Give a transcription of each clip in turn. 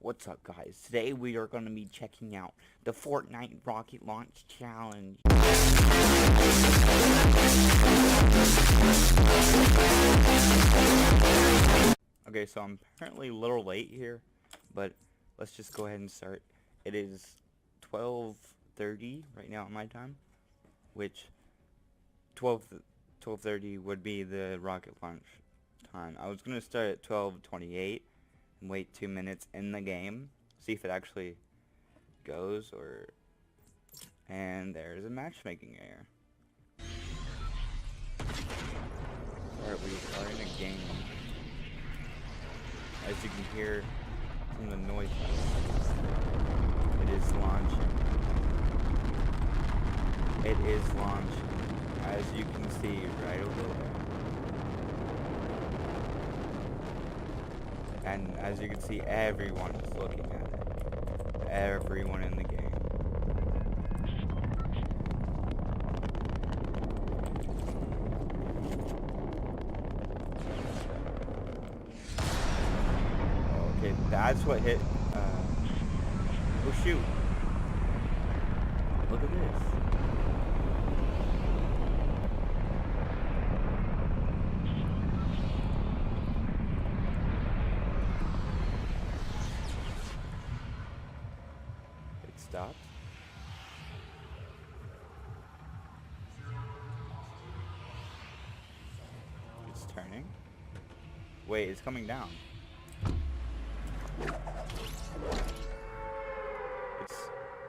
What's up, guys? Today we are going to be checking out the Fortnite Rocket Launch Challenge. Okay, so I'm apparently a little late here, but let's just go ahead and start. It is 12:30 right now at my time, which 12:30 would be the rocket launch time. I was going to start at 12:28 and wait 2 minutes in the game, see if it actually goes, and there's a matchmaking error. Alright, we are in a game. As you can hear from the noise, it is launching. It is launching, as you can see right over there. And as you can see, everyone is looking at it. Everyone in the game. Okay, that's what hit. Oh shoot! Look at this. It stopped. It's turning. Wait, it's coming down.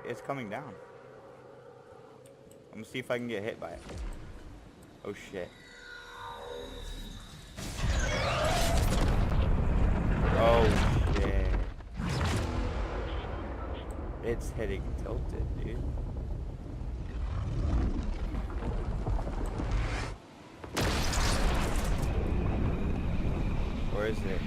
It's coming down. I'm gonna see if I can get hit by it. Oh shit. Oh shit. It's hitting tilted, dude. Where is it?